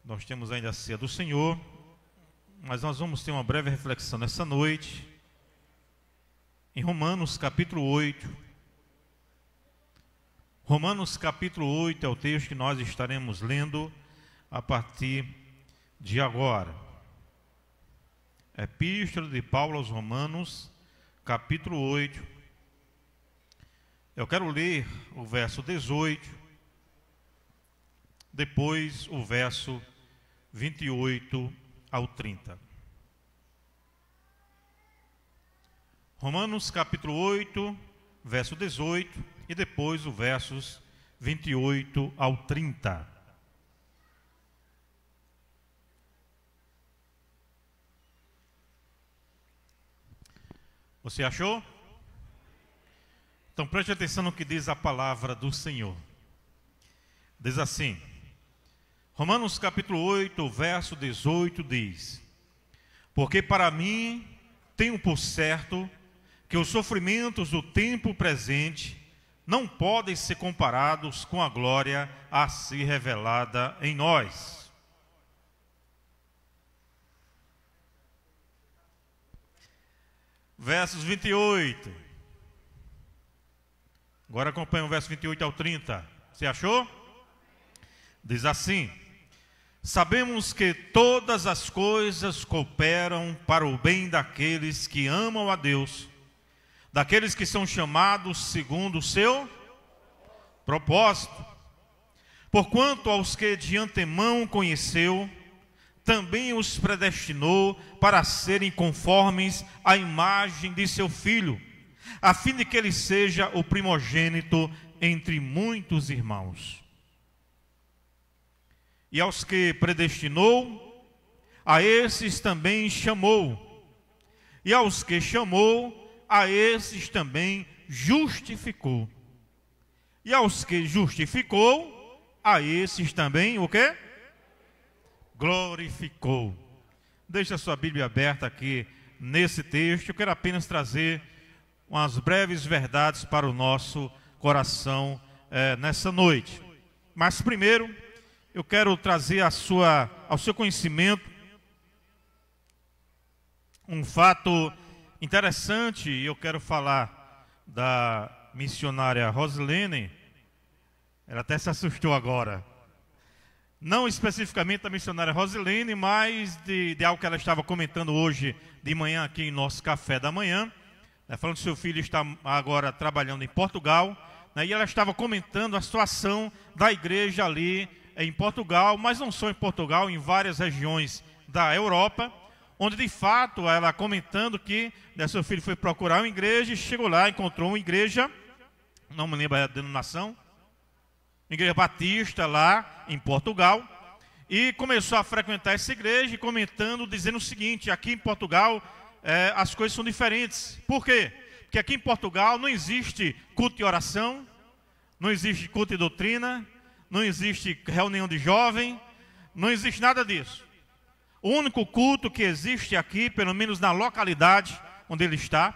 Nós temos ainda a ceia do Senhor, mas nós vamos ter uma breve reflexão nessa noite, em Romanos capítulo 8. Romanos capítulo 8 é o texto que nós estaremos lendo a partir de agora. Epístola de Paulo aos Romanos, capítulo 8. Eu quero ler o verso 18, depois o verso 28 ao 30. Romanos capítulo 8, verso 18, e depois os versos 28 ao 30. Você achou? Então preste atenção no que diz a palavra do Senhor. Diz assim, Romanos capítulo 8, verso 18 diz: Porque para mim tenho por certo que os sofrimentos do tempo presente não podem ser comparados com a glória a ser revelada em nós. Versos 28. Agora acompanha o verso 28 ao 30. Você achou? Diz assim: Sabemos que todas as coisas cooperam para o bem daqueles que amam a Deus, daqueles que são chamados segundo o seu propósito. Porquanto aos que de antemão conheceu, também os predestinou para serem conformes à imagem de seu Filho, a fim de que ele seja o primogênito entre muitos irmãos. E aos que predestinou, a esses também chamou. E aos que chamou, a esses também justificou. E aos que justificou, a esses também, o quê? Glorificou. Deixa a sua Bíblia aberta aqui nesse texto. Eu quero apenas trazer umas breves verdades para o nosso coração nessa noite. Mas primeiro, eu quero trazer ao seu conhecimento um fato interessante. E eu quero falar da missionária Rosilene. Ela até se assustou agora. Não especificamente da missionária Rosilene, mas de algo que ela estava comentando hoje de manhã aqui em nosso café da manhã. Falando que seu filho está agora trabalhando em Portugal, e ela estava comentando a situação da igreja ali em Portugal, mas não só em Portugal, em várias regiões da Europa, onde de fato ela comentando que seu filho foi procurar uma igreja, chegou lá, encontrou uma igreja, não me lembro a denominação, igreja batista lá em Portugal, e começou a frequentar essa igreja, e comentando, dizendo o seguinte: aqui em Portugal as coisas são diferentes. Por quê? Porque aqui em Portugal não existe culto de oração, não existe culto de doutrina, não existe reunião de jovem, não existe nada disso. O único culto que existe aqui, pelo menos na localidade onde ele está,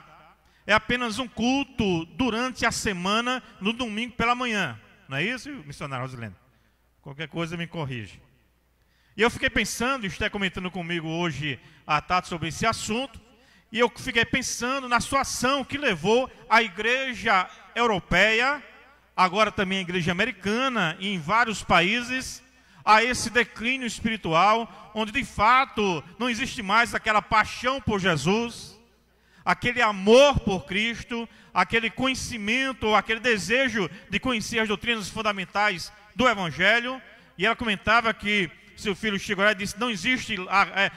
é apenas um culto durante a semana, no domingo pela manhã. Não é isso, missionário Rosilene? Qualquer coisa me corrige. E eu fiquei pensando, está comentando comigo hoje à tarde sobre esse assunto, e eu fiquei pensando na situação que levou a igreja europeia, agora também a igreja americana, e em vários países, a esse declínio espiritual, onde de fato não existe mais aquela paixão por Jesus, aquele amor por Cristo, aquele conhecimento, aquele desejo de conhecer as doutrinas fundamentais do Evangelho. E ela comentava que seu filho chegou lá e disse: não existe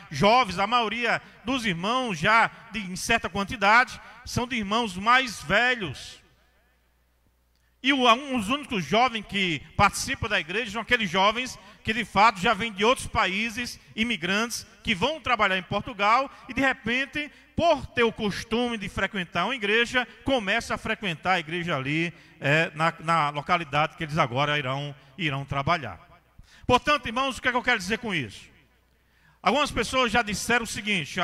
jovens, a maioria dos irmãos já em certa quantidade são de irmãos mais velhos. E os únicos jovens que participam da igreja são aqueles jovens que de fato já vêm de outros países, imigrantes, que vão trabalhar em Portugal e de repente, por ter o costume de frequentar uma igreja, começam a frequentar a igreja ali na localidade que eles agora irão trabalhar. Portanto, irmãos, o que é que eu quero dizer com isso? Algumas pessoas já disseram o seguinte: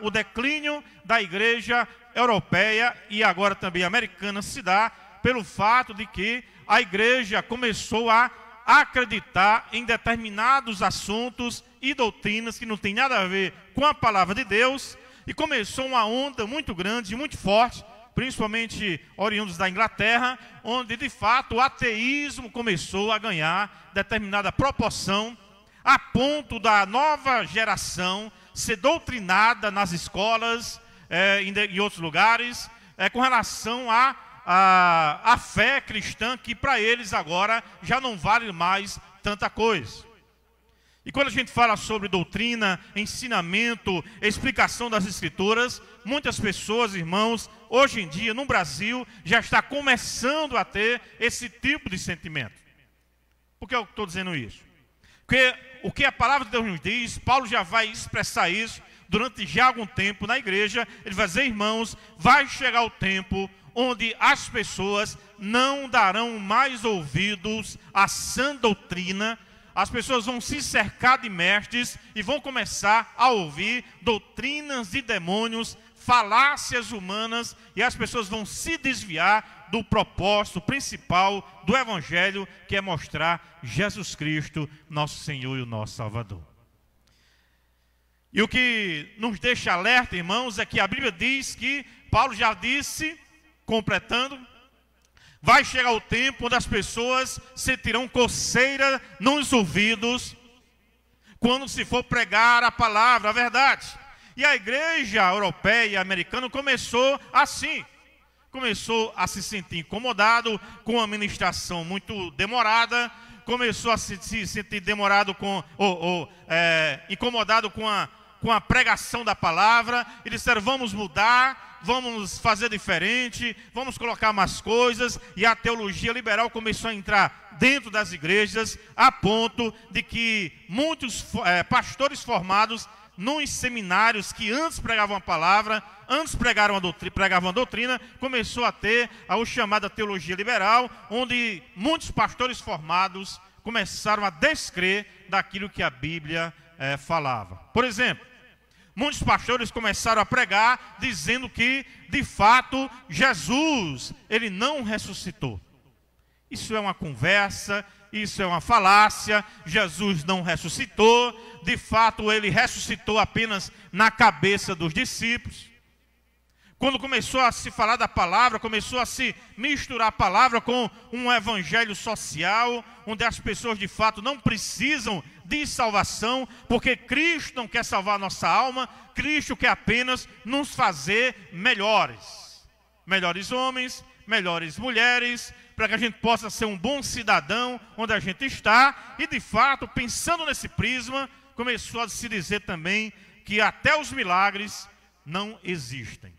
o declínio da igreja europeia e agora também americana se dá pelo fato de que a igreja começou a acreditar em determinados assuntos e doutrinas que não tem nada a ver com a palavra de Deus, e começou uma onda muito grande, muito forte, principalmente oriundos da Inglaterra, onde de fato o ateísmo começou a ganhar determinada proporção, a ponto da nova geração ser doutrinada nas escolas em outros lugares, com relação à fé cristã, que para eles agora já não vale mais tanta coisa. E quando a gente fala sobre doutrina, ensinamento, explicação das Escrituras, muitas pessoas, irmãos, hoje em dia no Brasil já está começando a ter esse tipo de sentimento. Por que eu estou dizendo isso? Porque o que a palavra de Deus nos diz, Paulo já vai expressar isso durante já algum tempo na igreja. Ele vai dizer, irmãos, vai chegar o tempo onde as pessoas não darão mais ouvidos à sã doutrina. As pessoas vão se cercar de mestres e vão começar a ouvir doutrinas de demônios, falácias humanas, e as pessoas vão se desviar do propósito principal do Evangelho, que é mostrar Jesus Cristo, nosso Senhor e o nosso Salvador. E o que nos deixa alerta, irmãos, é que a Bíblia diz que, Paulo já disse, completando, vai chegar o tempo onde as pessoas sentirão coceira nos ouvidos quando se for pregar a palavra, a verdade. E a igreja europeia e americana começou assim. Começou a se sentir incomodado com a ministração muito demorada, começou a se sentir incomodado com a pregação da palavra, e disseram, vamos mudar, vamos fazer diferente, vamos colocar mais coisas, e a teologia liberal começou a entrar dentro das igrejas, a ponto de que muitos pastores formados nos seminários que antes pregavam a palavra, antes pregavam a doutrina, começou a ter a chamada teologia liberal, onde muitos pastores formados começaram a descrer daquilo que a Bíblia falava. Por exemplo, muitos pastores começaram a pregar dizendo que, de fato, Jesus, ele não ressuscitou. Isso é uma conversa, isso é uma falácia. Jesus não ressuscitou. De fato, ele ressuscitou apenas na cabeça dos discípulos. Quando começou a se falar da palavra, começou a se misturar a palavra com um evangelho social, onde as pessoas de fato não precisam de salvação, porque Cristo não quer salvar a nossa alma, Cristo quer apenas nos fazer melhores. Melhores homens, melhores mulheres, para que a gente possa ser um bom cidadão onde a gente está. E de fato, pensando nesse prisma, começou a se dizer também que até os milagres não existem.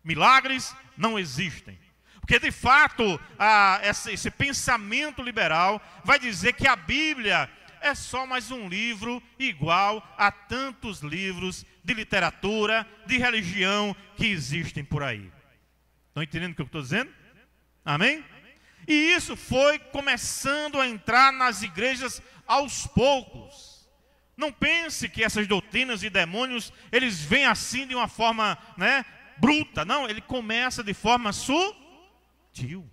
Milagres não existem. Porque de fato, esse pensamento liberal vai dizer que a Bíblia é só mais um livro igual a tantos livros de literatura, de religião que existem por aí. Estão entendendo o que eu estou dizendo? Amém? E isso foi começando a entrar nas igrejas aos poucos. Não pense que essas doutrinas de demônios, eles vêm assim de uma forma, bruta. Não, ele começa de forma sutil.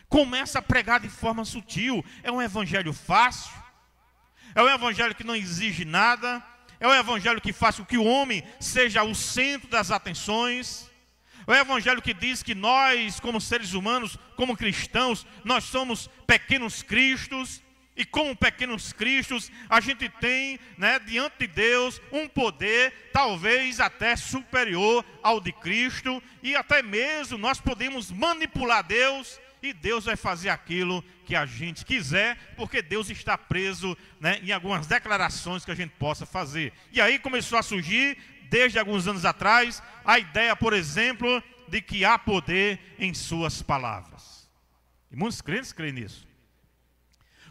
Começa a pregar de forma sutil. É um evangelho fácil. É um evangelho que não exige nada. É um evangelho que faz com que o homem seja o centro das atenções. É um evangelho que diz que nós, como seres humanos, como cristãos, nós somos pequenos cristos. E como pequenos cristos, a gente tem, diante de Deus, um poder talvez até superior ao de Cristo. E até mesmo nós podemos manipular Deus, e Deus vai fazer aquilo que a gente quiser, porque Deus está preso em algumas declarações que a gente possa fazer. E aí começou a surgir, desde alguns anos atrás, a ideia, por exemplo, de que há poder em suas palavras. E muitos crentes creem nisso.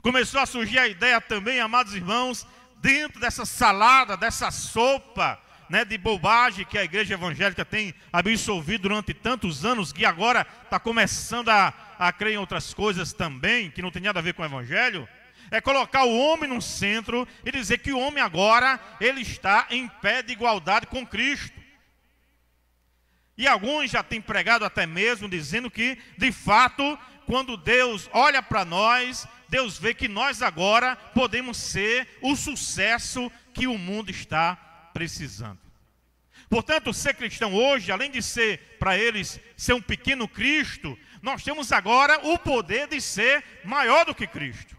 Começou a surgir a ideia também, amados irmãos, dentro dessa salada, dessa sopa de bobagem que a igreja evangélica tem absorvido durante tantos anos, que agora está começando a crer em outras coisas também, que não tem nada a ver com o evangelho, é colocar o homem no centro e dizer que o homem agora, ele está em pé de igualdade com Cristo. E alguns já têm pregado até mesmo dizendo que, de fato, quando Deus olha para nós, Deus vê que nós agora podemos ser o sucesso que o mundo está precisando. Portanto, ser cristão hoje, além de ser, para eles, ser um pequeno Cristo, nós temos agora o poder de ser maior do que Cristo.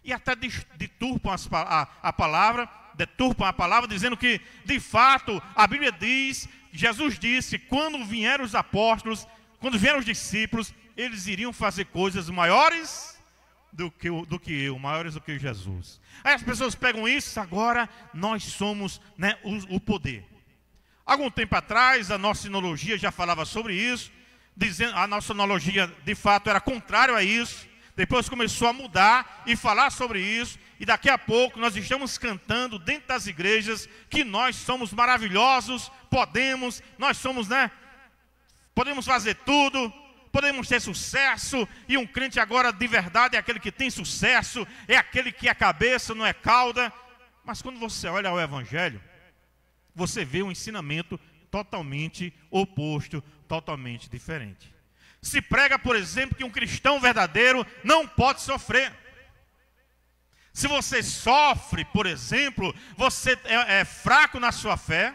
E até deturpam a palavra, dizendo que, de fato, a Bíblia diz, Jesus disse, quando vieram os apóstolos, quando vieram os discípulos, eles iriam fazer coisas maiores do que eu, maiores do que Jesus. Aí as pessoas pegam isso, agora nós somos, né, o poder. Algum tempo atrás, a nossa sinologia já falava sobre isso, dizendo, a nossa sinologia de fato era contrário a isso. Depois começou a mudar e falar sobre isso, e daqui a pouco nós estamos cantando dentro das igrejas que nós somos maravilhosos, nós somos, né? Podemos fazer tudo, podemos ter sucesso, e um crente agora de verdade é aquele que tem sucesso, é aquele que é cabeça, não é cauda. Mas quando você olha ao Evangelho, você vê um ensinamento totalmente oposto, totalmente diferente. Se prega, por exemplo, que um cristão verdadeiro não pode sofrer. Se você sofre, por exemplo, você é fraco na sua fé,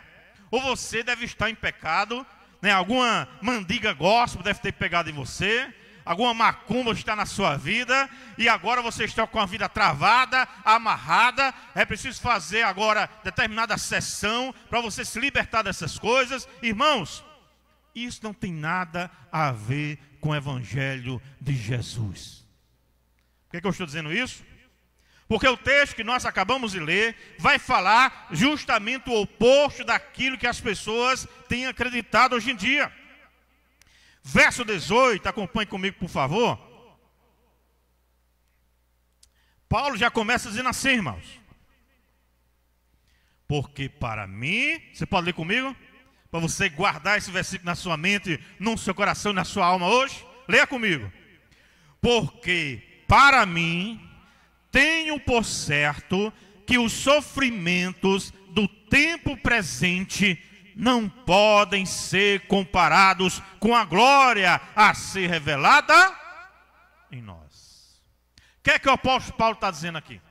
ou você deve estar em pecado, né? Alguma mandiga gospel deve ter pegado em você, alguma macumba está na sua vida, e agora você está com a vida travada, amarrada. É preciso fazer agora determinada sessão para você se libertar dessas coisas. Irmãos, isso não tem nada a ver com o Evangelho de Jesus. Por que eu estou dizendo isso? Porque o texto que nós acabamos de ler vai falar justamente o oposto daquilo que as pessoas têm acreditado hoje em dia. Verso 18, acompanhe comigo, por favor. Paulo já começa dizendo assim, irmãos. Porque para mim, você pode ler comigo? Para você guardar esse versículo na sua mente, no seu coração e na sua alma hoje. Leia comigo. Porque para mim, tenho por certo que os sofrimentos do tempo presente não podem ser comparados com a glória a ser revelada em nós. O que é que o apóstolo Paulo está dizendo aqui?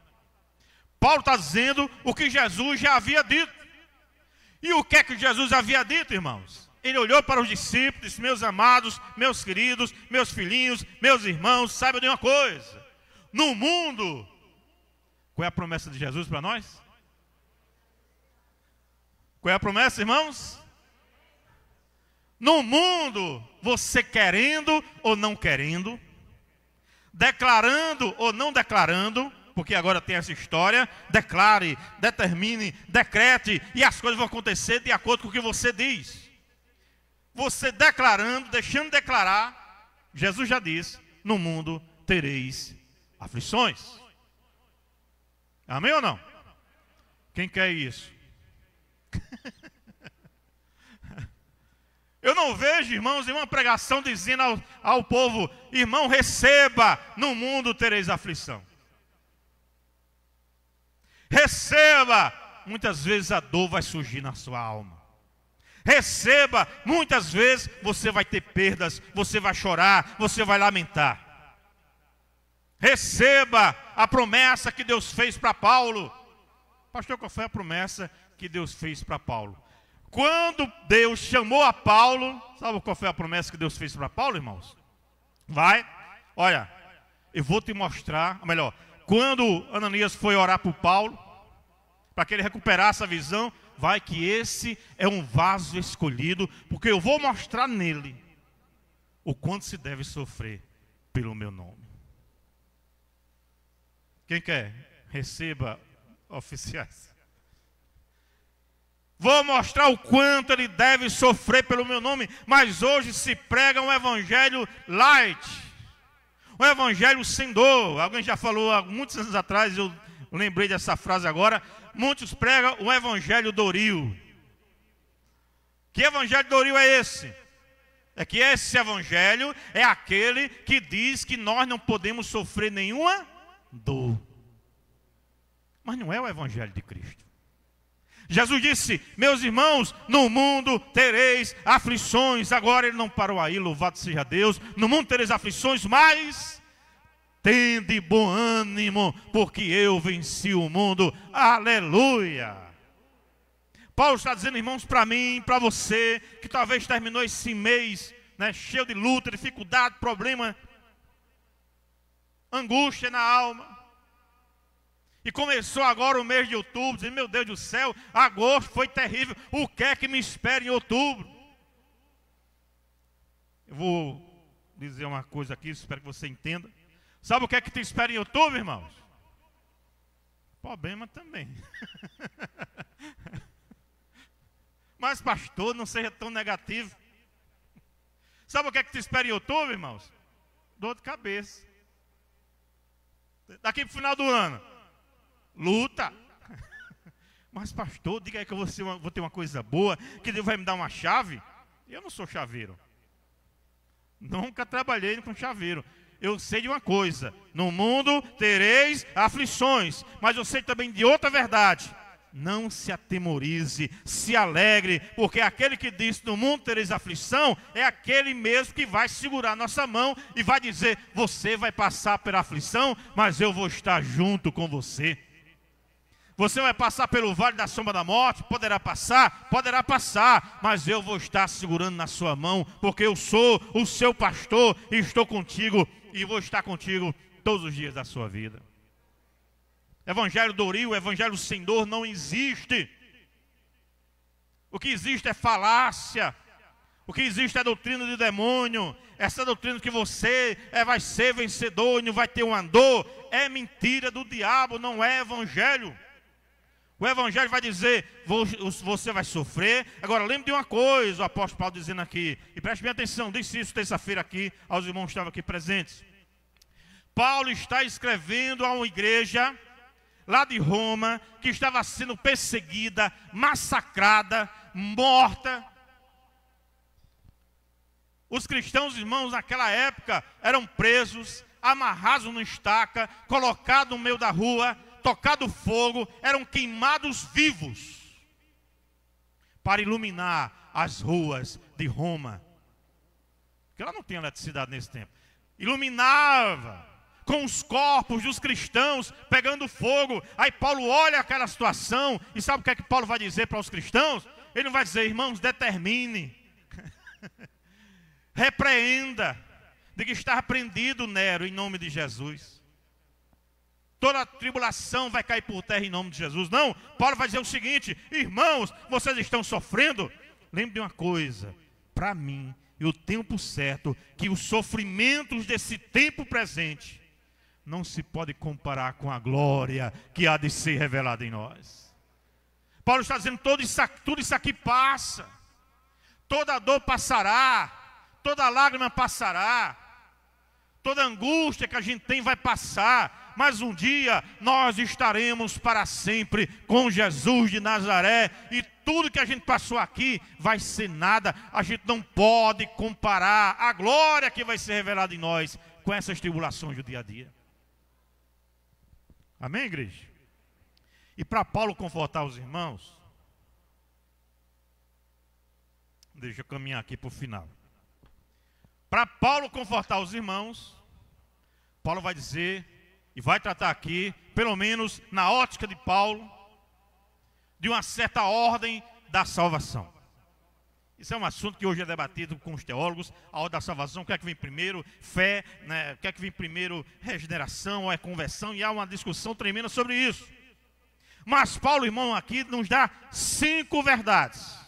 Paulo está dizendo o que Jesus já havia dito. E o que é que Jesus havia dito, irmãos? Ele olhou para os discípulos e disse: meus amados, meus queridos, meus filhinhos, meus irmãos, saibam de uma coisa. No mundo, qual é a promessa de Jesus para nós? Qual é a promessa, irmãos? No mundo, você querendo ou não querendo, declarando ou não declarando, porque agora tem essa história, declare, determine, decrete, e as coisas vão acontecer de acordo com o que você diz. Você declarando, deixando de declarar, Jesus já disse: no mundo tereis aflições. Amém ou não? Quem quer isso? Eu não vejo, irmãos, nenhuma pregação dizendo ao povo: irmão, receba, no mundo tereis aflição. Receba, muitas vezes a dor vai surgir na sua alma. Receba, muitas vezes você vai ter perdas, você vai chorar, você vai lamentar. Receba a promessa que Deus fez para Paulo. Pastor, qual foi a promessa que Deus fez para Paulo? Quando Deus chamou a Paulo, sabe qual foi a promessa que Deus fez para Paulo, irmãos? Olha, eu vou te mostrar, melhor, quando Ananias foi orar por Paulo, para que ele recuperasse a visão, vai que esse é um vaso escolhido, porque eu vou mostrar nele o quanto se deve sofrer pelo meu nome. Quem quer? Receba, oficiais. Vou mostrar o quanto ele deve sofrer pelo meu nome, mas hoje se prega um evangelho light, um evangelho sem dor. Alguém já falou há muitos anos atrás, eu lembrei dessa frase agora. Muitos pregam o evangelho doril. Que evangelho doril é esse? É que esse evangelho é aquele que diz que nós não podemos sofrer nenhuma dor. Mas não é o evangelho de Cristo. Jesus disse: meus irmãos, no mundo tereis aflições. Agora ele não parou aí, louvado seja Deus. No mundo tereis aflições, mas tende bom ânimo, porque eu venci o mundo. Aleluia. Paulo está dizendo, irmãos, para mim, para você, que talvez terminou esse mês, né, cheio de luta, dificuldade, problema, angústia na alma. E começou agora o mês de outubro, dizendo, meu Deus do céu, agosto foi terrível, o que é que me espera em outubro? Eu vou dizer uma coisa aqui, espero que você entenda. Sabe o que é que te espera em outubro, irmãos? Problema também. Mas pastor, não seja tão negativo. Sabe o que é que te espera em outubro, irmãos? Dor de cabeça. Daqui para o final do ano, luta. Mas pastor, diga aí que eu vou ter uma coisa boa, que Deus vai me dar uma chave. Eu não sou chaveiro. Nunca trabalhei com chaveiro. Eu sei de uma coisa: no mundo tereis aflições. Mas eu sei também de outra verdade: não se atemorize, se alegre, porque aquele que disse no mundo tereis aflição é aquele mesmo que vai segurar nossa mão e vai dizer: você vai passar pela aflição, mas eu vou estar junto com você. Você vai passar pelo vale da sombra da morte, poderá passar, mas eu vou estar segurando na sua mão, porque eu sou o seu pastor e estou contigo e vou estar contigo todos os dias da sua vida. Evangelho Doril, evangelho sem dor não existe. O que existe é falácia. O que existe é doutrina de demônio. Essa doutrina que você vai ser vencedor e não vai ter uma dor é mentira do diabo, não é evangelho. O evangelho vai dizer, você vai sofrer. Agora lembre de uma coisa, o apóstolo Paulo dizendo aqui, e preste bem atenção, disse isso terça-feira aqui aos irmãos que estavam aqui presentes. Paulo está escrevendo a uma igreja lá de Roma, que estava sendo perseguida, massacrada, morta. Os cristãos, irmãos, naquela época, eram presos, amarrados numa estaca, colocados no meio da rua, tocado fogo, eram queimados vivos, para iluminar as ruas de Roma. Porque ela não tinha eletricidade nesse tempo. Iluminava com os corpos dos cristãos pegando fogo. Aí Paulo olha aquela situação e sabe o que é que Paulo vai dizer para os cristãos? Ele não vai dizer, irmãos, determine, repreenda, diga, está repreendido Nero em nome de Jesus. Toda a tribulação vai cair por terra em nome de Jesus. Não, Paulo vai dizer o seguinte, irmãos, vocês estão sofrendo. Lembre de uma coisa, para mim, eu tenho por certo que os sofrimentos desse tempo presente não se pode comparar com a glória que há de ser revelada em nós. Paulo está dizendo, tudo isso aqui passa. Toda dor passará, toda lágrima passará, toda angústia que a gente tem vai passar. Mas um dia nós estaremos para sempre com Jesus de Nazaré. E tudo que a gente passou aqui vai ser nada. A gente não pode comparar a glória que vai ser revelada em nós com essas tribulações do dia a dia. Amém, igreja? E para Paulo confortar os irmãos, deixa eu caminhar aqui para o final. Para Paulo confortar os irmãos, Paulo vai dizer, e vai tratar aqui, pelo menos na ótica de Paulo, de uma certa ordem da salvação. Isso é um assunto que hoje é debatido com os teólogos, a ordem da salvação, o que é que vem primeiro? Fé, né? O que é que vem primeiro? Regeneração ou é conversão? E há uma discussão tremenda sobre isso. Mas Paulo, irmão, aqui nos dá 5 verdades,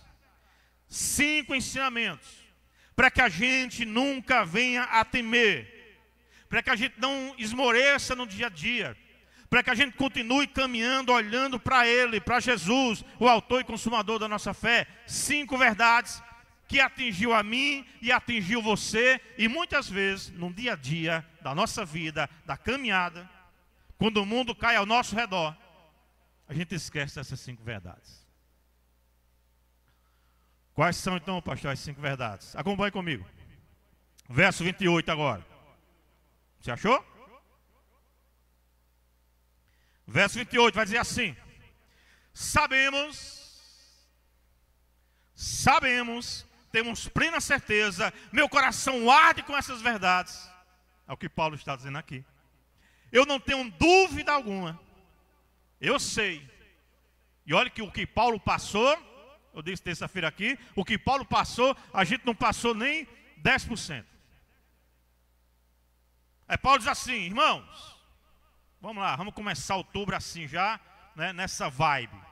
5 ensinamentos, para que a gente nunca venha a temer, para que a gente não esmoreça no dia a dia, para que a gente continue caminhando, olhando para Ele, para Jesus, o autor e consumador da nossa fé. 5 verdades que atingiu a mim e atingiu você, e muitas vezes, no dia a dia da nossa vida, da caminhada, quando o mundo cai ao nosso redor, a gente esquece dessas 5 verdades. Quais são então, pastor, as 5 verdades? Acompanhe comigo. Verso 28 agora. Você achou? Verso 28 vai dizer assim: sabemos sabemos, temos plena certeza, meu coração arde com essas verdades. É o que Paulo está dizendo aqui. Eu não tenho dúvida alguma. Eu sei. E olha que o que Paulo passou, eu disse terça-feira aqui, o que Paulo passou, a gente não passou nem 10%. Aí Paulo diz assim, irmãos, vamos lá, vamos começar outubro assim já, né, nessa vibe.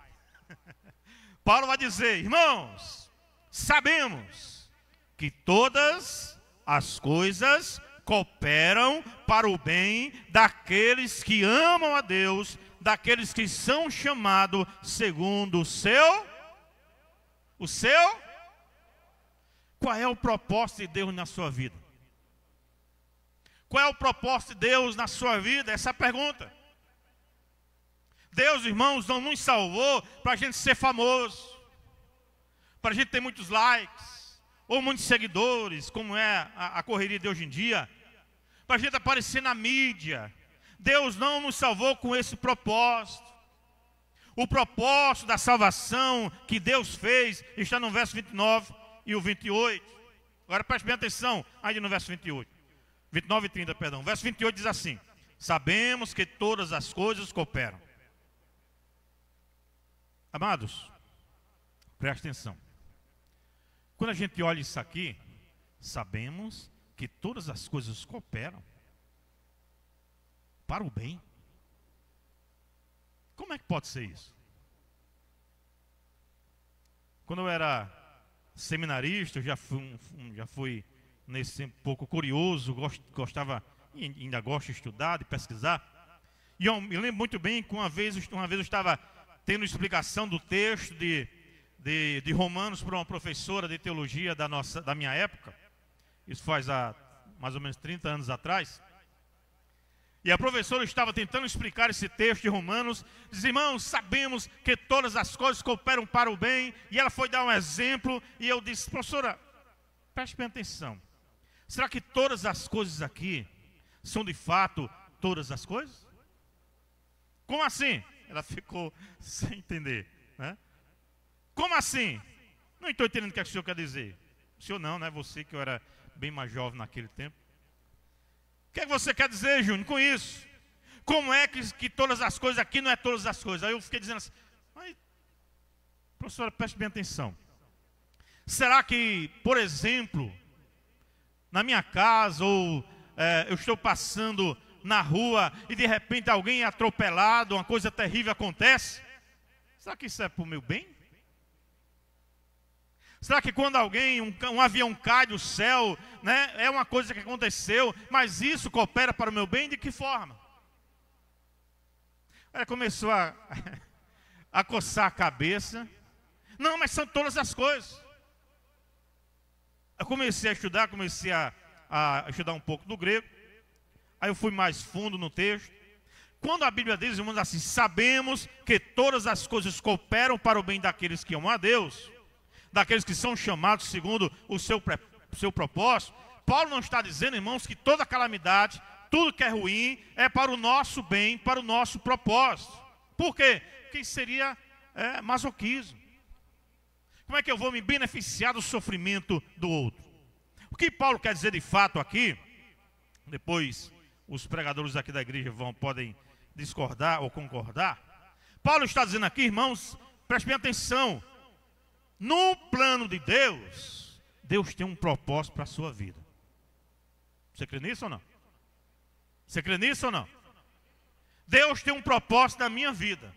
Paulo vai dizer, irmãos, sabemos que todas as coisas cooperam para o bem daqueles que amam a Deus, daqueles que são chamados segundo o seu. Qual é o propósito de Deus na sua vida? Qual é o propósito de Deus na sua vida? Essa é a pergunta. Deus, irmãos, não nos salvou para a gente ser famoso, para a gente ter muitos likes, ou muitos seguidores, como é a correria de hoje em dia, para a gente aparecer na mídia. Deus não nos salvou com esse propósito. O propósito da salvação que Deus fez está no verso 29 e o 28. Agora preste bem atenção, ainda no verso 28. 29 e 30, perdão. Verso 28 diz assim: sabemos que todas as coisas cooperam. Amados, preste atenção. Quando a gente olha isso aqui, sabemos que todas as coisas cooperam para o bem. Como é que pode ser isso? Quando eu era seminarista, eu já fui nesse tempo um pouco curioso, gostava, e ainda gosto de estudar, de pesquisar. E eu me lembro muito bem que uma vez eu estava tendo explicação do texto de Romanos para uma professora de teologia da minha época. Isso faz há mais ou menos 30 anos atrás. E a professora estava tentando explicar esse texto de Romanos. Diz, irmãos, sabemos que todas as coisas cooperam para o bem. E ela foi dar um exemplo. E eu disse, professora, preste bem atenção. Será que todas as coisas aqui são de fato todas as coisas? Como assim? Ela ficou sem entender, né? Como assim? Não estou entendendo o que o senhor quer dizer. O senhor não, né? Você que eu era bem mais jovem naquele tempo. O que é que você quer dizer, Júnior, com isso? Como é que todas as coisas aqui não é todas as coisas? Aí eu fiquei dizendo assim, mas, professora, preste bem atenção. Será que, por exemplo, na minha casa, ou eu estou passando na rua e de repente alguém é atropelado, uma coisa terrível acontece? Será que isso é para o meu bem? Será que quando alguém, um avião cai do céu, né, é uma coisa que aconteceu, mas isso coopera para o meu bem? De que forma? Ela começou a coçar a cabeça. Não, mas são todas as coisas. Eu comecei a estudar, a estudar um pouco do grego. Aí eu fui mais fundo no texto. Quando a Bíblia diz, irmãos, assim, sabemos que todas as coisas cooperam para o bem daqueles que amam a Deus, daqueles que são chamados segundo o seu propósito. Paulo não está dizendo, irmãos, que toda calamidade, tudo que é ruim, é para o nosso bem, para o nosso propósito. Por quê? Porque isso seria masoquismo. Como é que eu vou me beneficiar do sofrimento do outro? O que Paulo quer dizer de fato aqui, depois os pregadores aqui da igreja podem discordar ou concordar. Paulo está dizendo aqui, irmãos, prestem atenção. No plano de Deus, Deus tem um propósito para a sua vida. Você crê nisso ou não? Você crê nisso ou não? Deus tem um propósito na minha vida.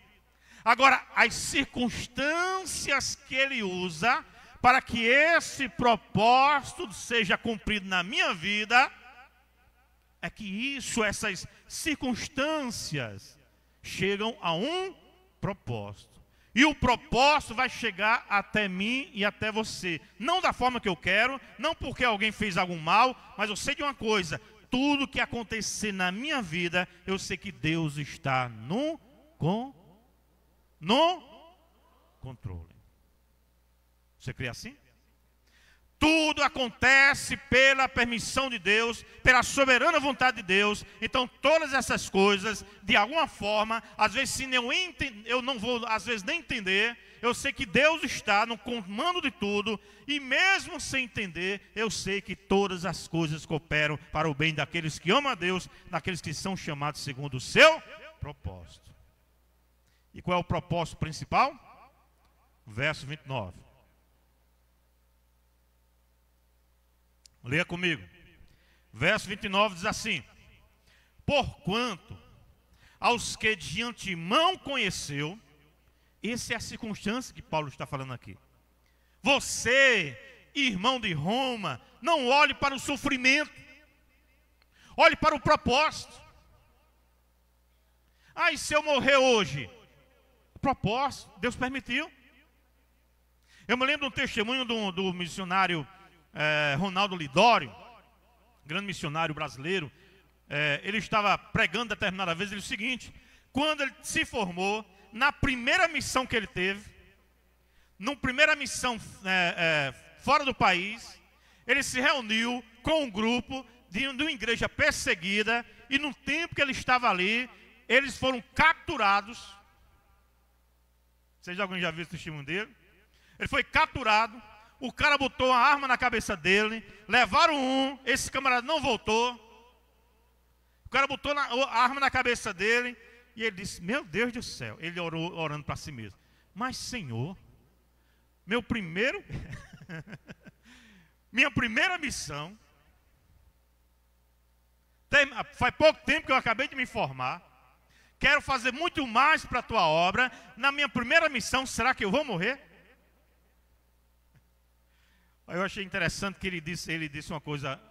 Agora, as circunstâncias que Ele usa para que esse propósito seja cumprido na minha vida, é que essas circunstâncias chegam a um propósito. E o propósito vai chegar até mim e até você. Não da forma que eu quero, não porque alguém fez algum mal, mas eu sei de uma coisa: tudo que acontecer na minha vida, eu sei que Deus está no controle. Você crê assim? Tudo acontece pela permissão de Deus, pela soberana vontade de Deus. Então todas essas coisas, de alguma forma, às vezes se eu não vou às vezes nem entender, eu sei que Deus está no comando de tudo, e mesmo sem entender, eu sei que todas as coisas cooperam para o bem daqueles que amam a Deus, daqueles que são chamados segundo o seu propósito. E qual é o propósito principal? Verso 29. Leia comigo. Verso 29 diz assim: porquanto aos que de antemão conheceu, essa é a circunstância que Paulo está falando aqui. Você, irmão de Roma, não olhe para o sofrimento, olhe para o propósito. E se eu morrer hoje? O propósito, Deus permitiu. Eu me lembro de um testemunho do missionário Ronaldo Lidório, grande missionário brasileiro. Ele estava pregando determinada vez, ele disse o seguinte: quando ele se formou, na primeira missão que ele teve, numa primeira missão fora do país, ele se reuniu com um grupo de uma igreja perseguida, e no tempo que ele estava ali, eles foram capturados. Vocês alguém já viu o testemunho dele? Ele foi capturado, o cara botou uma arma na cabeça dele, levaram esse camarada não voltou, o cara botou a arma na cabeça dele, e ele disse: meu Deus do céu, ele orou, orando para si mesmo: mas Senhor, minha primeira missão, faz pouco tempo que eu acabei de me formar, quero fazer muito mais para a tua obra, na minha primeira missão, será que eu vou morrer? Eu achei interessante que ele disse uma coisa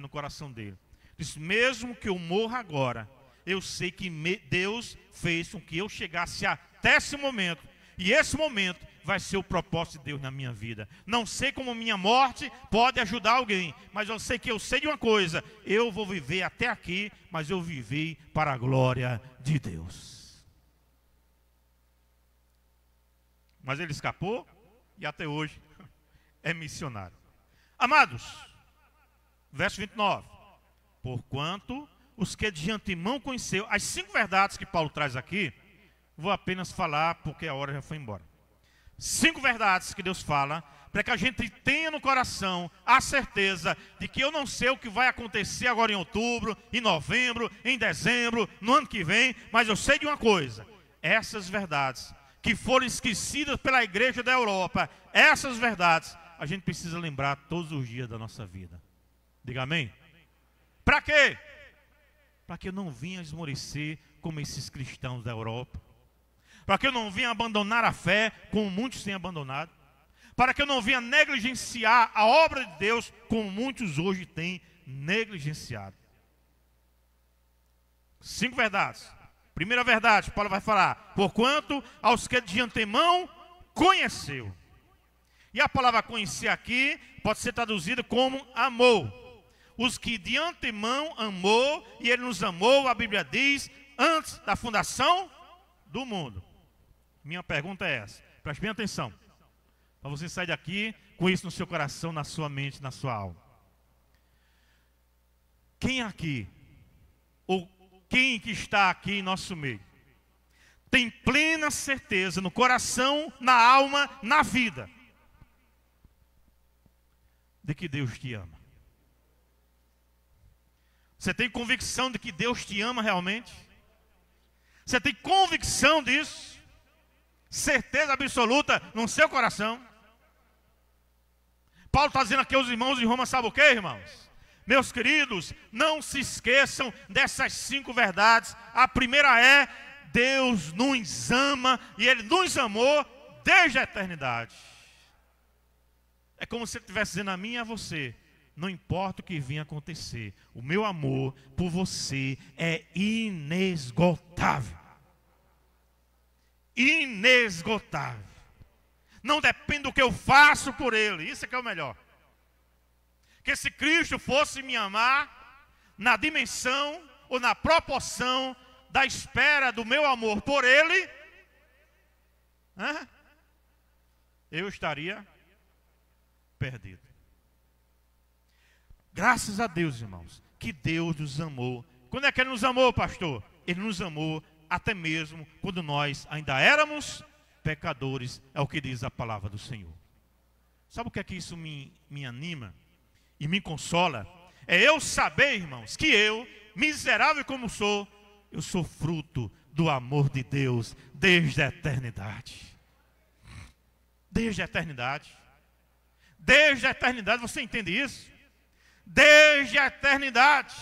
no coração dele. Disse: mesmo que eu morra agora, eu sei que Deus fez com que eu chegasse até esse momento, e esse momento vai ser o propósito de Deus na minha vida. Não sei como minha morte pode ajudar alguém, mas eu sei de uma coisa: eu vou viver até aqui, mas eu vivi para a glória de Deus. Mas ele escapou e até hoje é missionário. Amados, verso 29. Porquanto os que de antemão conheceu, as 5 verdades que Paulo traz aqui, vou apenas falar porque a hora já foi embora. 5 verdades que Deus fala, para que a gente tenha no coração a certeza de que eu não sei o que vai acontecer agora em outubro, em novembro, em dezembro, no ano que vem, mas eu sei de uma coisa: essas verdades que foram esquecidas pela igreja da Europa, essas verdades a gente precisa lembrar todos os dias da nossa vida. Diga amém. Para quê? Para que eu não venha esmorecer como esses cristãos da Europa, para que eu não venha abandonar a fé como muitos têm abandonado, para que eu não venha negligenciar a obra de Deus como muitos hoje têm negligenciado. 5 verdades. Primeira verdade, Paulo vai falar: porquanto aos que de antemão conheceu. E a palavra conhecer aqui pode ser traduzida como amou. Os que de antemão amou, e ele nos amou, a Bíblia diz, antes da fundação do mundo. Minha pergunta é essa, preste bem atenção, para você sair daqui com isso no seu coração, na sua mente, na sua alma. Quem aqui, ou quem que está aqui em nosso meio, tem plena certeza no coração, na alma, na vida, de que Deus te ama? Você tem convicção de que Deus te ama realmente? Você tem convicção disso? Certeza absoluta no seu coração? Paulo está dizendo aqui aos irmãos de Roma, sabe o que, irmãos? Meus queridos, não se esqueçam dessas 5 verdades. A primeira é: Deus nos ama, e Ele nos amou desde a eternidade. É como se Ele estivesse dizendo a mim e a você: não importa o que venha acontecer, o meu amor por você é inesgotável. Inesgotável. Não depende do que eu faço por Ele. Isso é que é o melhor. Que se Cristo fosse me amar na dimensão ou na proporção da espera do meu amor por Ele, eu estaria perdido. Graças a Deus, irmãos, que Deus nos amou. Quando é que Ele nos amou, pastor? Ele nos amou até mesmo quando nós ainda éramos pecadores, é o que diz a palavra do Senhor. Sabe o que é que isso me anima e me consola? É eu saber, irmãos, que eu, miserável como sou, eu sou fruto do amor de Deus desde a eternidade. Desde a eternidade. Desde a eternidade, você entende isso? Desde a eternidade.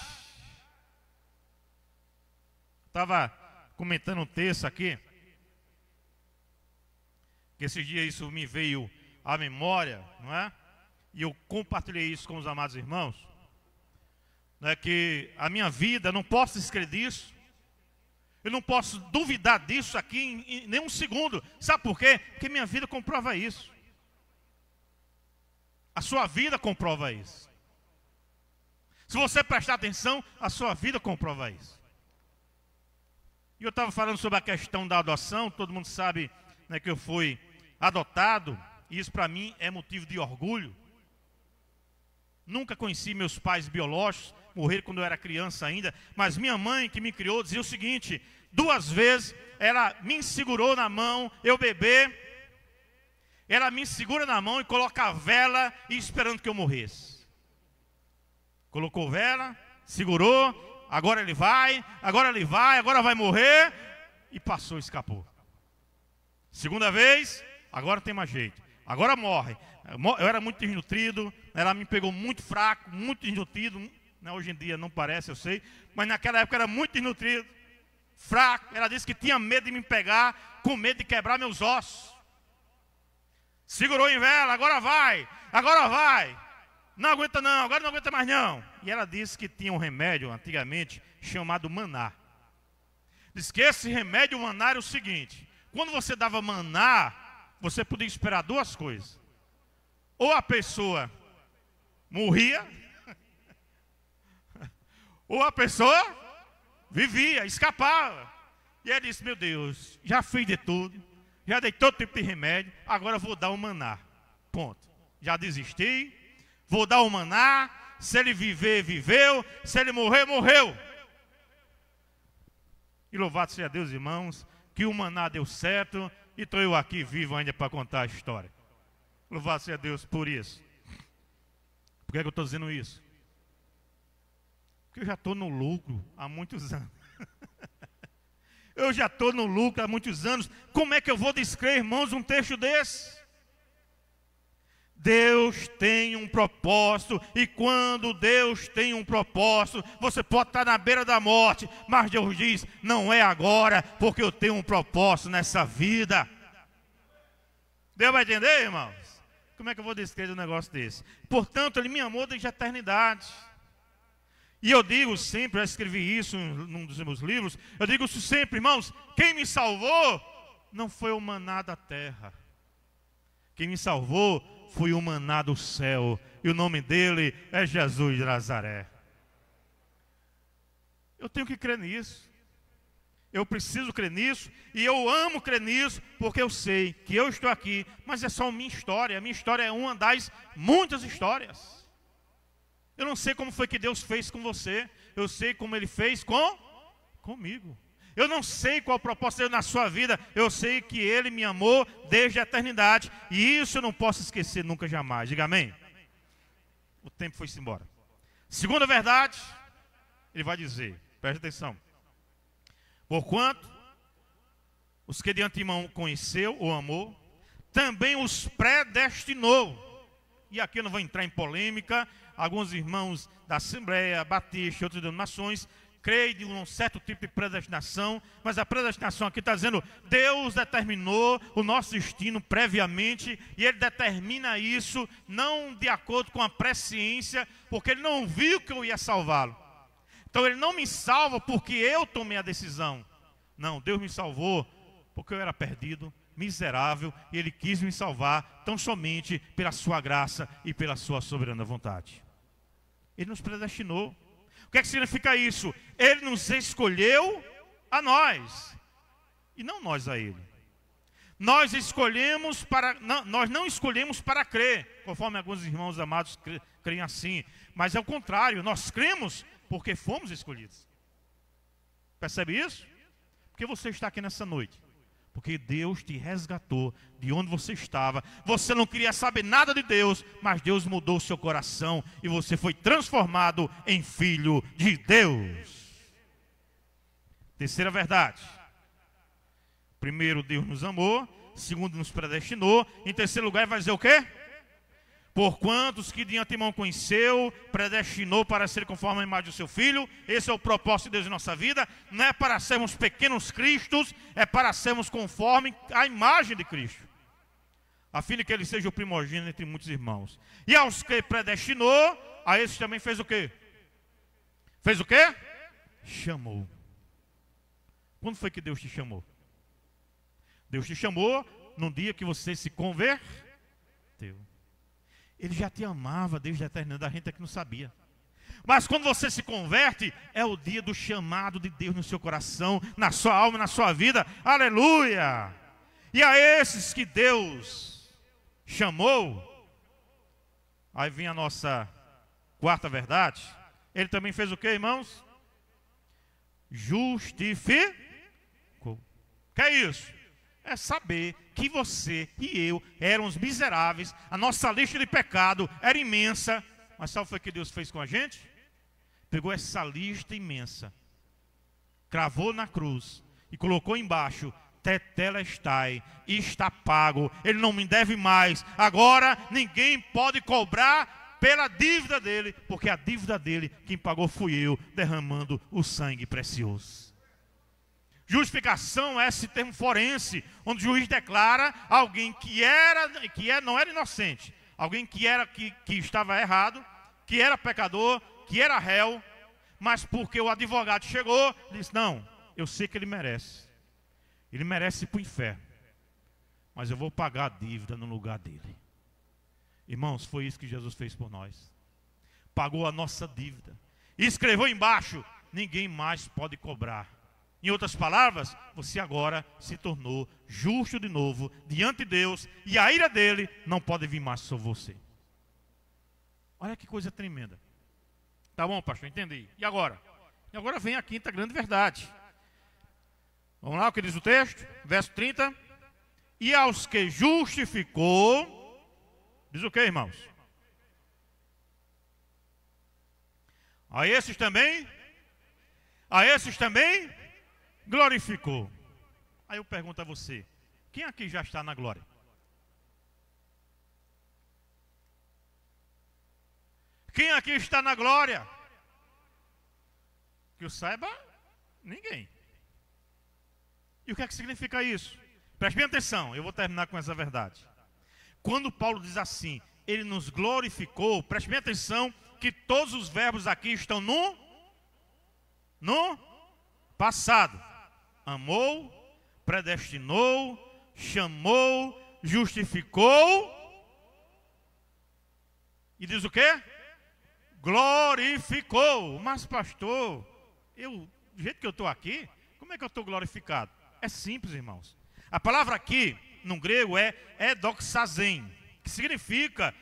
Estava comentando um texto aqui, que esses dias isso me veio à memória, não é? E eu compartilhei isso com os amados irmãos. Não é que a minha vida, eu não posso esquecer disso. Eu não posso duvidar disso aqui em nenhum segundo. Sabe por quê? Porque minha vida comprova isso. A sua vida comprova isso. Se você prestar atenção, a sua vida comprova isso. E eu estava falando sobre a questão da adoção. Todo mundo sabe, né, que eu fui adotado. E isso para mim é motivo de orgulho. Nunca conheci meus pais biológicos. Morreram quando eu era criança ainda. Mas minha mãe, que me criou, dizia o seguinte: 2 vezes ela me segurou na mão, eu bebê. Ela me segura na mão e coloca a vela e esperando que eu morresse. Colocou vela, segurou, agora ele vai, agora vai morrer. E passou, escapou. Segunda vez, agora tem mais jeito. Agora morre. Eu era muito desnutrido, ela me pegou muito fraco, muito desnutrido. Hoje em dia não parece, eu sei. Mas naquela época era muito desnutrido, fraco. Ela disse que tinha medo de me pegar, com medo de quebrar meus ossos. Segurou em vela, agora vai. Não aguenta não, agora não aguenta mais não. E ela disse que tinha um remédio antigamente chamado maná. Diz que esse remédio maná era o seguinte: quando você dava maná, você podia esperar 2 coisas. Ou a pessoa morria, ou a pessoa vivia, escapava. E ele disse: meu Deus, já fiz de tudo, já dei todo tipo de remédio, agora vou dar o maná. Ponto. Já desisti, vou dar o maná. Se ele viver, viveu. Se ele morrer, morreu. E louvado seja Deus, irmãos, que o maná deu certo. E estou eu aqui vivo ainda para contar a história. Louvado seja Deus por isso. Por que é que eu estou dizendo isso? Porque eu já estou no lucro há muitos anos. Eu já estou no lucro há muitos anos. Como é que eu vou descrever, irmãos, um texto desse? Deus tem um propósito. E quando Deus tem um propósito, você pode estar na beira da morte, mas Deus diz: não é agora, porque eu tenho um propósito nessa vida. Deu para entender, irmãos? Como é que eu vou descrever um negócio desse? Portanto, Ele me amou desde a eternidade. E eu digo sempre, eu escrevi isso num dos meus livros, eu digo isso sempre, irmãos: quem me salvou não foi o maná da terra. Quem me salvou foi o maná do céu. E o nome dele é Jesus de Nazaré. Eu tenho que crer nisso. Eu preciso crer nisso. E eu amo crer nisso, porque eu sei que eu estou aqui, mas é só minha história. A minha história é uma das muitas histórias. Eu não sei como foi que Deus fez com você. Eu sei como Ele fez comigo. Eu não sei qual o propósito dele na sua vida. Eu sei que Ele me amou desde a eternidade. E isso eu não posso esquecer nunca, jamais. Diga amém. O tempo foi-se embora. Segunda verdade, Ele vai dizer, preste atenção: porquanto os que de antemão conheceu ou amou, também os predestinou. E aqui eu não vou entrar em polêmica. Alguns irmãos da Assembleia Batista e outras denominações creem de um certo tipo de predestinação, mas a predestinação aqui está dizendo: Deus determinou o nosso destino previamente, e Ele determina isso não de acordo com a presciência, porque Ele não viu que eu ia salvá-lo. Então Ele não me salva porque eu tomei a decisão. Não, Deus me salvou porque eu era perdido, miserável, e Ele quis me salvar tão somente pela sua graça e pela sua soberana vontade. Ele nos predestinou. O que é que significa isso? Ele nos escolheu a nós, e não nós a Ele. Nós não escolhemos para crer, conforme alguns irmãos amados creem assim. Mas é o contrário, nós cremos porque fomos escolhidos. Percebe isso? Porque você está aqui nessa noite. Porque Deus te resgatou de onde você estava. Você não queria saber nada de Deus, mas Deus mudou o seu coração e você foi transformado em filho de Deus. Terceira verdade. Primeiro, Deus nos amou. Segundo, nos predestinou. Em terceiro lugar, vai dizer o quê? Por quantos que de antemão conheceu, predestinou para ser conforme a imagem do seu Filho. Esse é o propósito de Deus em nossa vida. Não é para sermos pequenos cristos, é para sermos conforme a imagem de Cristo, a fim de que Ele seja o primogênito entre muitos irmãos. E aos que predestinou, a esses também fez o quê? Fez o quê? Chamou. Quando foi que Deus te chamou? Deus te chamou no dia que você se converteu. Ele já te amava desde a eternidade, a gente é que não sabia. Mas quando você se converte, é o dia do chamado de Deus no seu coração, na sua alma, na sua vida. Aleluia! E a esses que Deus chamou, aí vem a nossa quarta verdade. Ele também fez o que, irmãos? Justificou. O que é isso? É saber que você e eu éramos miseráveis, a nossa lista de pecado era imensa, mas sabe o que Deus fez com a gente? Pegou essa lista imensa, cravou na cruz e colocou embaixo: tetelestai, está pago, ele não me deve mais, agora ninguém pode cobrar pela dívida dele, porque a dívida dele, quem pagou fui eu, derramando o sangue precioso. Justificação é esse termo forense, onde o juiz declara alguém não era inocente, alguém que estava errado, que era pecador, que era réu, mas porque o advogado chegou, disse: não, eu sei que ele merece ir para o inferno, mas eu vou pagar a dívida no lugar dele. Irmãos, foi isso que Jesus fez por nós. Pagou a nossa dívida e escreveu embaixo: ninguém mais pode cobrar. Em outras palavras, você agora se tornou justo de novo diante de Deus, e a ira dele não pode vir mais sobre você. Olha que coisa tremenda. Tá bom, pastor, entendi. E agora? E agora vem a quinta grande verdade. Vamos lá, o que diz o texto? Verso 30. E aos que justificou, diz o que, irmãos? A esses também glorificou. Aí eu pergunto a você: quem aqui já está na glória? Quem aqui está na glória? Que eu saiba, ninguém. E o que é que significa isso? Preste bem atenção, eu vou terminar com essa verdade. Quando Paulo diz assim, ele nos glorificou, preste bem atenção que todos os verbos aqui estão no passado. Amou, predestinou, chamou, justificou. E diz o quê? Glorificou. Mas pastor, do jeito que eu estou aqui, como é que eu estou glorificado? É simples, irmãos. A palavra aqui, no grego, é doxazen, que significa,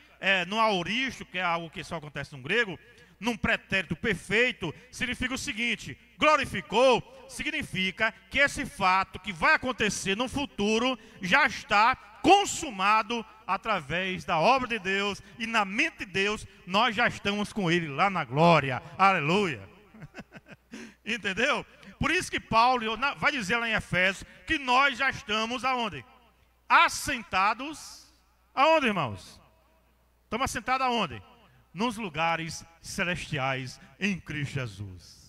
no aoristo, que é algo que só acontece no grego, num pretérito perfeito, significa o seguinte: glorificou significa que esse fato que vai acontecer no futuro já está consumado através da obra de Deus, e na mente de Deus nós já estamos com Ele lá na glória. Aleluia. Entendeu? Por isso que Paulo vai dizer lá em Efésios que nós já estamos aonde? Assentados. Aonde, irmãos? Estamos assentados aonde? Nos lugares celestiais em Cristo Jesus.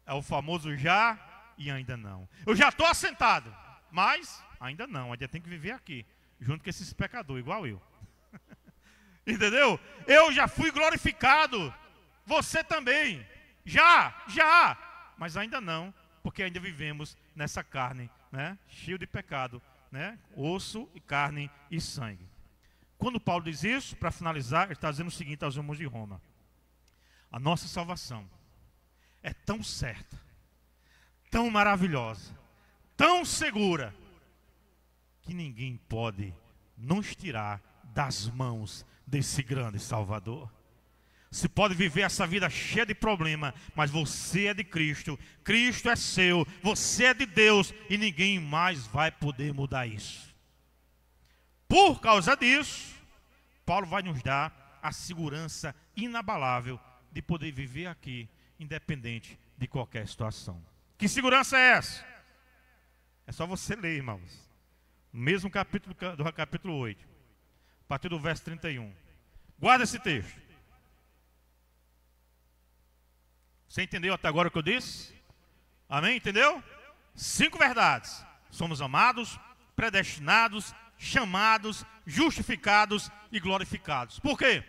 É o famoso já e ainda não. Eu já estou assentado, mas ainda não. Ainda tem que viver aqui, junto com esses pecadores, igual eu. Entendeu? Eu já fui glorificado. Você também. Já. Mas ainda não, porque ainda vivemos nessa carne, né? Cheio de pecado, né? Osso e carne e sangue. Quando Paulo diz isso, para finalizar, ele está dizendo o seguinte aos irmãos de Roma: a nossa salvação é tão certa, tão maravilhosa, tão segura, que ninguém pode nos tirar das mãos desse grande Salvador. Se pode viver essa vida cheia de problema, mas você é de Cristo, Cristo é seu, você é de Deus e ninguém mais vai poder mudar isso. Por causa disso, Paulo vai nos dar a segurança inabalável de poder viver aqui, independente de qualquer situação. Que segurança é essa? É só você ler, irmãos. No mesmo capítulo do capítulo 8, a partir do verso 31. Guarda esse texto. Você entendeu até agora o que eu disse? Amém? Entendeu? 5 verdades. Somos amados, predestinados, chamados, justificados e glorificados. Por quê?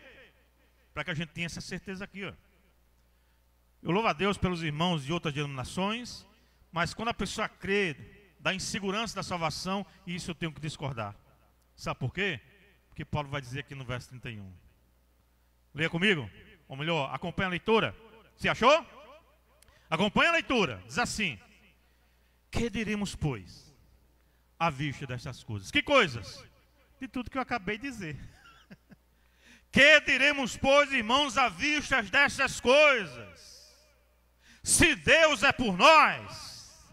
Para que a gente tenha essa certeza aqui, ó. Eu louvo a Deus pelos irmãos de outras denominações, mas quando a pessoa crê da insegurança da salvação, isso eu tenho que discordar. Sabe por quê? Porque Paulo vai dizer aqui no verso 31. Leia comigo, ou melhor, acompanha a leitura. Você achou? Acompanha a leitura. Diz assim: que diremos, pois, à vista destas coisas? Que coisas? De tudo que eu acabei de dizer. Que diremos, pois, irmãos, à vista destas coisas? Se Deus é por nós,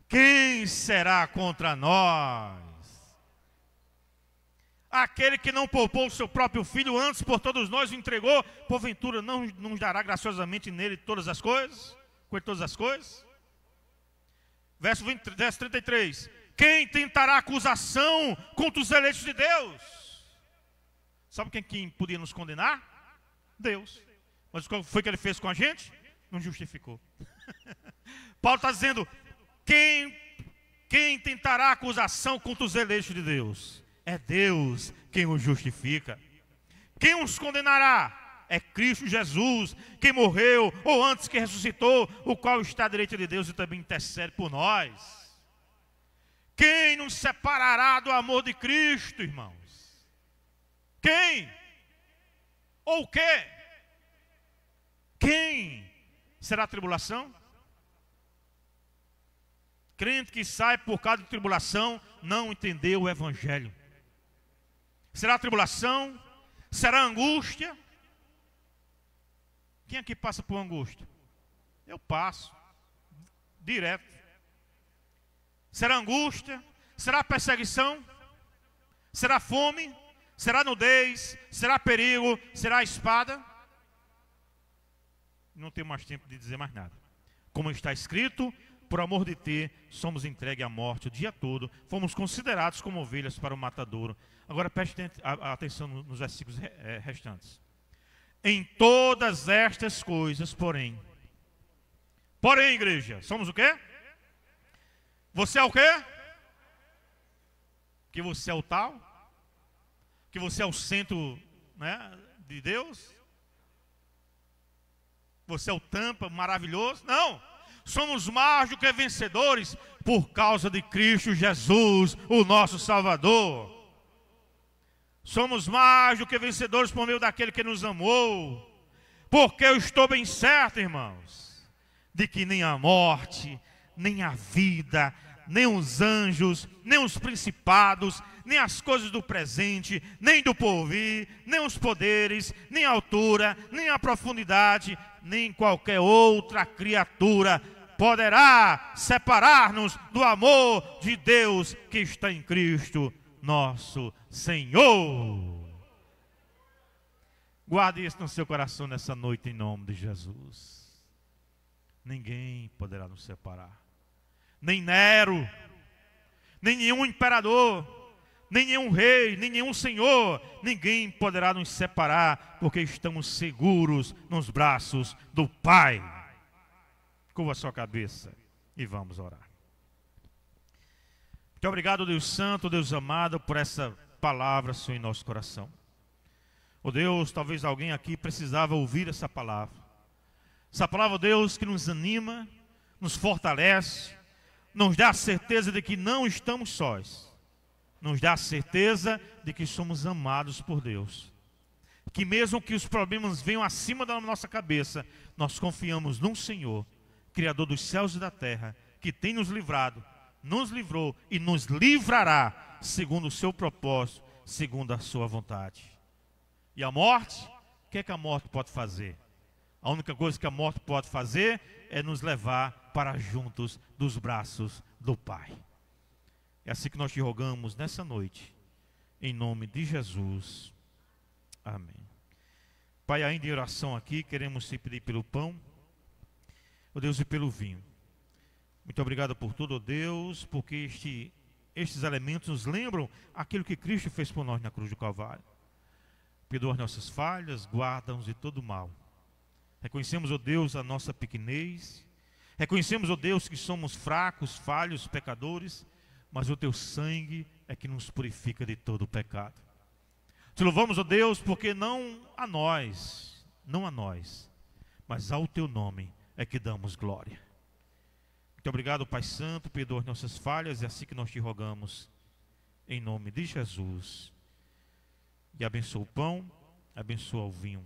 quem será contra nós? Aquele que não poupou o seu próprio filho, antes por todos nós o entregou, porventura não nos dará graciosamente nele todas as coisas? Com ele todas as coisas? Verso 33. Quem tentará acusação contra os eleitos de Deus? Sabe quem podia nos condenar? Deus. Mas o que foi que ele fez com a gente? Não justificou. Paulo está dizendo: quem tentará acusação contra os eleitos de Deus? É Deus quem os justifica. Quem os condenará? É Cristo Jesus, que morreu, ou antes que ressuscitou, o qual está à direita de Deus e também intercede por nós. Quem nos separará do amor de Cristo, irmãos? Quem? Ou o quê? Quem? Será a tribulação? Crente que sai por causa de tribulação não entendeu o evangelho. Será a tribulação? Será a angústia? Quem aqui passa por angústia? Eu passo. Direto. Será angústia? Será perseguição? Será fome? Será nudez? Será perigo? Será espada? Não tenho mais tempo de dizer mais nada. Como está escrito: por amor de ti, somos entregues à morte o dia todo, fomos considerados como ovelhas para o matadouro. Agora preste atenção nos versículos restantes. Em todas estas coisas, porém, igreja, somos o quê? Você é o quê? Que você é o tal? Que você é o centro, né, de Deus? Você é o tampa maravilhoso? Não! Somos mais do que vencedores por causa de Cristo Jesus, o nosso Salvador. Somos mais do que vencedores por meio daquele que nos amou. Porque eu estou bem certo, irmãos, de que nem a morte, nem a vida, nem os anjos, nem os principados, nem as coisas do presente, nem do porvir, nem os poderes, nem a altura, nem a profundidade, nem qualquer outra criatura poderá separar-nos do amor de Deus que está em Cristo, nosso Senhor. Guarde isso no seu coração nessa noite, em nome de Jesus. Ninguém poderá nos separar. Nem Nero, nem nenhum imperador, nem nenhum rei, nem nenhum senhor. Ninguém poderá nos separar, porque estamos seguros nos braços do Pai. Curva a sua cabeça e vamos orar. Muito obrigado, Deus Santo, Deus amado, por essa palavra, Senhor, em nosso coração. Oh Deus, talvez alguém aqui precisava ouvir essa palavra. Essa palavra, Deus, que nos anima, nos fortalece, nos dá a certeza de que não estamos sós. Nos dá a certeza de que somos amados por Deus. Que mesmo que os problemas venham acima da nossa cabeça, nós confiamos num Senhor, Criador dos céus e da terra, que tem nos livrado, nos livrou e nos livrará, segundo o seu propósito, segundo a sua vontade. E a morte o que é que a morte pode fazer? A única coisa que a morte pode fazer é nos levar para juntos dos braços do Pai. É assim que nós te rogamos nessa noite, em nome de Jesus. Amém. Pai, ainda em oração aqui, queremos te pedir pelo pão, ó Deus, e pelo vinho. Muito obrigado por tudo, ó Deus, porque estes elementos nos lembram aquilo que Cristo fez por nós na cruz do Calvário. Perdoa as nossas falhas, guarda-nos de todo mal. Reconhecemos, ó Deus, a nossa pequenez. Reconhecemos, ó Deus, que somos fracos, falhos, pecadores, mas o teu sangue é que nos purifica de todo o pecado. Te louvamos, ó Deus, porque não a nós, mas ao teu nome é que damos glória. Muito obrigado, Pai Santo, perdoa as nossas falhas, é assim que nós te rogamos, em nome de Jesus. E abençoa o pão, abençoa o vinho.